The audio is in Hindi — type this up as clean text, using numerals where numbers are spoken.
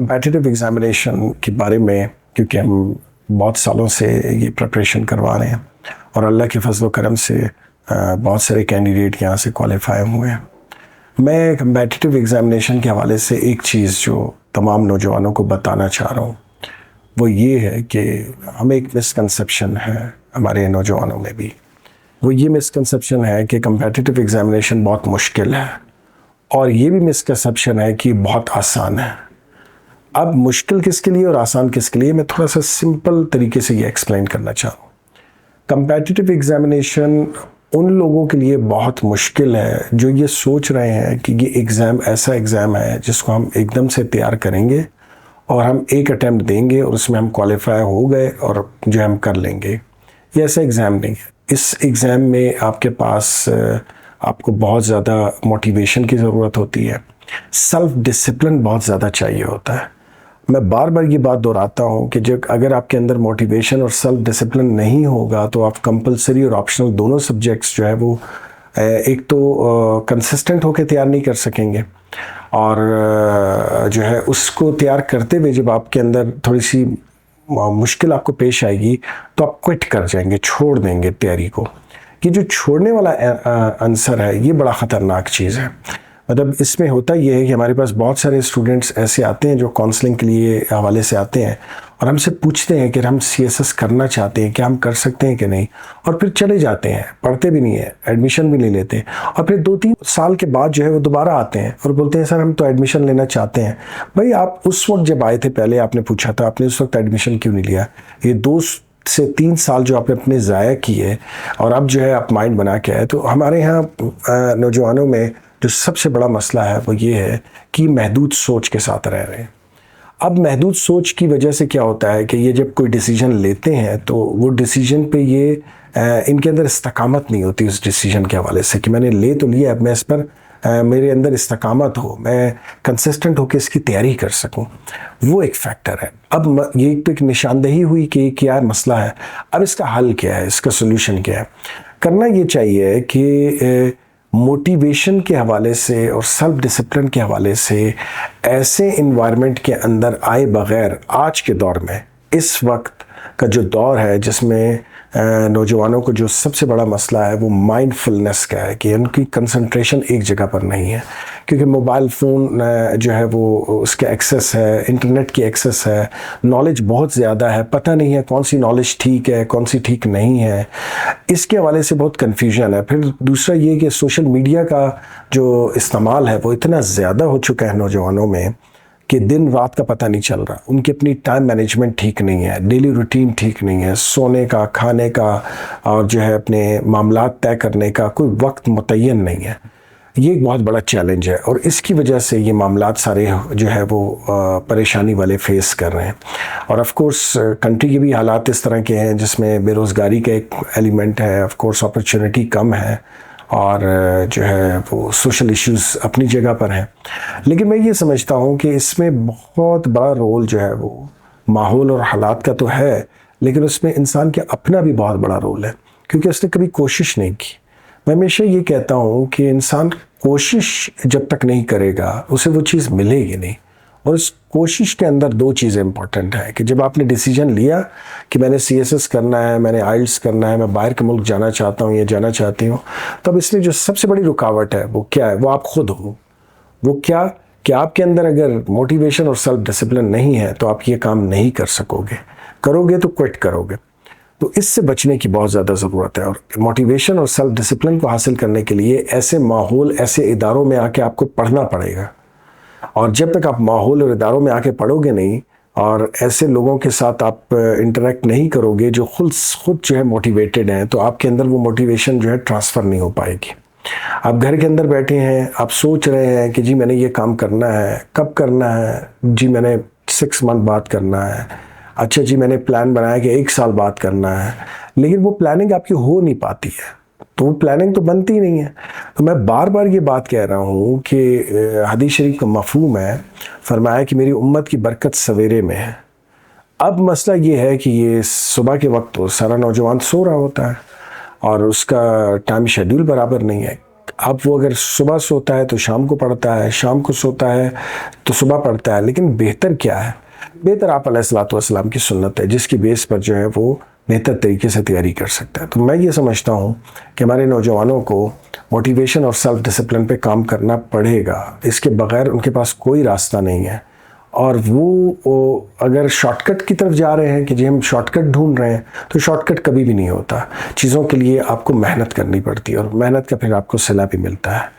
कम्पेटिटिव एग्ज़ामिनेशन के बारे में, क्योंकि हम बहुत सालों से ये प्रिपरेशन करवा रहे हैं और अल्लाह के फजल करम से बहुत सारे कैंडिडेट यहाँ से क्वालिफाई हुए हैं। मैं कम्पेटिटिव एग्ज़ामिनेशन के हवाले से एक चीज़ जो तमाम नौजवानों को बताना चाह रहा हूँ वो ये है कि हमें एक मिसकंसेप्शन है हमारे नौजवानों में भी। वो ये मिसकंसेप्शन है कि कम्पेटिटिव एग्ज़ामिनेशन बहुत मुश्किल है और ये भी मिसकंसेप्शन है कि बहुत आसान है। अब मुश्किल किसके लिए और आसान किसके लिए, मैं थोड़ा सा सिंपल तरीके से ये एक्सप्लेन करना चाह रहा हूँ। कम्पेटिटिव एग्ज़ामिनेशन उन लोगों के लिए बहुत मुश्किल है जो ये सोच रहे हैं कि ये एग्ज़ाम ऐसा एग्ज़ाम है जिसको हम एकदम से तैयार करेंगे और हम एक अटैम्प्ट देंगे और उसमें हम क्वालिफाई हो गए और जो हम कर लेंगे। ये ऐसा एग्ज़ाम नहीं है। इस एग्ज़ाम में आपके पास आपको बहुत ज़्यादा मोटिवेशन की ज़रूरत होती है, सेल्फ डिसिप्लिन बहुत ज़्यादा चाहिए होता है। मैं बार बार ये बात दोहराता हूँ कि जब अगर आपके अंदर मोटिवेशन और सेल्फ डिसिप्लिन नहीं होगा तो आप कंपलसरी और ऑप्शनल दोनों सब्जेक्ट्स जो है वो एक तो कंसिस्टेंट होकर तैयार नहीं कर सकेंगे और जो है उसको तैयार करते हुए जब आपके अंदर थोड़ी सी मुश्किल आपको पेश आएगी तो आप क्विट कर जाएंगे, छोड़ देंगे तैयारी को। ये जो छोड़ने वाला आंसर है ये बड़ा ख़तरनाक चीज़ है। मतलब इसमें होता ये है कि हमारे पास बहुत सारे स्टूडेंट्स ऐसे आते हैं जो काउंसलिंग के लिए हवाले से आते हैं और हमसे पूछते हैं कि हम सीएसएस करना चाहते हैं, क्या हम कर सकते हैं कि नहीं, और फिर चले जाते हैं, पढ़ते भी नहीं है, एडमिशन भी नहीं लेते और फिर 2-3 साल के बाद जो है वो दोबारा आते हैं और बोलते हैं सर हम तो एडमिशन लेना चाहते हैं। भाई आप उस वक्त जब आए थे पहले आपने पूछा था, आपने उस वक्त एडमिशन क्यों नहीं लिया? ये 2 से 3 साल जो आपने अपने ज़ाया किए और अब जो है आप माइंड बना के आए। तो हमारे यहाँ नौजवानों में जो सबसे बड़ा मसला है वो ये है कि महदूद सोच के साथ रह रहे हैं। अब महदूद सोच की वजह से क्या होता है कि ये जब कोई डिसीजन लेते हैं तो वो डिसीजन पे ये इनके अंदर इस्तकामत नहीं होती उस डिसीजन के हवाले से कि मैंने ले तो लिया, अब मैं इस पर मेरे अंदर इस्तकामत हो, मैं कंसिस्टेंट होकर इसकी तैयारी कर सकूं। वो एक फैक्टर है। अब ये एक निशानदेही हुई कि क्या मसला है, अब इसका हल क्या है, इसका सोल्यूशन क्या है। करना ये चाहिए कि मोटिवेशन के हवाले से और सेल्फ डिसिप्लिन के हवाले से ऐसे इन्वायरमेंट के अंदर आए बग़ैर आज के दौर में, इस वक्त का जो दौर है जिसमें नौजवानों को जो सबसे बड़ा मसला है वो माइंडफुलनेस का है कि उनकी कंसंट्रेशन एक जगह पर नहीं है, क्योंकि मोबाइल फ़ोन जो है वो उसके एक्सेस है, इंटरनेट की एक्सेस है, नॉलेज बहुत ज़्यादा है, पता नहीं है कौन सी नॉलेज ठीक है कौन सी ठीक नहीं है, इसके हवाले से बहुत कन्फ्यूजन है। फिर दूसरा ये कि सोशल मीडिया का जो इस्तेमाल है वो इतना ज़्यादा हो चुका है नौजवानों में कि दिन रात का पता नहीं चल रहा। उनकी अपनी टाइम मैनेजमेंट ठीक नहीं है, डेली रूटीन ठीक नहीं है, सोने का, खाने का और जो है अपने मामलात तय करने का कोई वक्त मुतय्यन नहीं है। ये एक बहुत बड़ा चैलेंज है और इसकी वजह से ये मामलात सारे जो है वो परेशानी वाले फेस कर रहे हैं। और ऑफ कोर्स कंट्री के भी हालात इस तरह के हैं जिसमें बेरोज़गारी का एक एलिमेंट है, ऑफ कोर्स अपॉर्चुनिटी कम है और जो है वो सोशल इश्यूज़ अपनी जगह पर हैं। लेकिन मैं ये समझता हूँ कि इसमें बहुत बड़ा रोल जो है वो माहौल और हालात का तो है, लेकिन उसमें इंसान का अपना भी बहुत बड़ा रोल है, क्योंकि उसने कभी कोशिश नहीं की। मैं हमेशा ये कहता हूँ कि इंसान कोशिश जब तक नहीं करेगा उसे वो चीज़ मिलेगी नहीं। और इस कोशिश के अंदर 2 चीज़ें इंपॉर्टेंट है कि जब आपने डिसीजन लिया कि मैंने सीएसएस करना है, मैंने आइल्स करना है, मैं बाहर के मुल्क जाना चाहता हूँ या जाना चाहती हूँ, तब इसमें जो सबसे बड़ी रुकावट है वो क्या है? वो आप खुद हो। वो क्या कि आपके अंदर अगर मोटिवेशन और सेल्फ डिसिप्लिन नहीं है तो आप ये काम नहीं कर सकोगे, करोगे तो क्विट करोगे। तो इससे बचने की बहुत ज़्यादा ज़रूरत है और मोटिवेशन और सेल्फ डिसिप्लिन को हासिल करने के लिए ऐसे माहौल, ऐसे इदारों में आके आपको पढ़ना पड़ेगा। और जब तक आप माहौल और इदारों में आके पढ़ोगे नहीं और ऐसे लोगों के साथ आप इंटरेक्ट नहीं करोगे जो खुद जो है मोटिवेटेड हैं, तो आपके अंदर वो मोटिवेशन जो है ट्रांसफ़र नहीं हो पाएगी। आप घर के अंदर बैठे हैं, आप सोच रहे हैं कि जी मैंने ये काम करना है, कब करना है? जी मैंने 6 मंथ बाद करना है। अच्छा जी मैंने प्लान बनाया कि 1 साल बाद करना है, लेकिन वो प्लानिंग आपकी हो नहीं पाती है, तो वो प्लानिंग तो बनती नहीं है। तो मैं बार बार ये बात कह रहा हूँ कि हदीस शरीफ का मफ़हूम है, फरमाया कि मेरी उम्मत की बरकत सवेरे में है। अब मसला ये है कि ये सुबह के वक्त तो सारा नौजवान सो रहा होता है और उसका टाइम शेड्यूल बराबर नहीं है। अब वो अगर सुबह सोता है तो शाम को पढ़ता है, शाम को सोता है तो सुबह पढ़ता है, लेकिन बेहतर क्या है? बेहतर आप अलैहिस्सलाम की सुन्नत है, जिसकी बेस पर जो है वो बेहतर तरीके से तैयारी कर सकता है। तो मैं ये समझता हूँ कि हमारे नौजवानों को मोटिवेशन और सेल्फ डिसिप्लिन पे काम करना पड़ेगा, इसके बगैर उनके पास कोई रास्ता नहीं है। और वो अगर शॉर्टकट की तरफ जा रहे हैं कि जी हम शॉर्टकट ढूंढ रहे हैं, तो शॉर्टकट कभी भी नहीं होता। चीज़ों के लिए आपको मेहनत करनी पड़ती है और मेहनत का फिर आपको सिला भी मिलता है।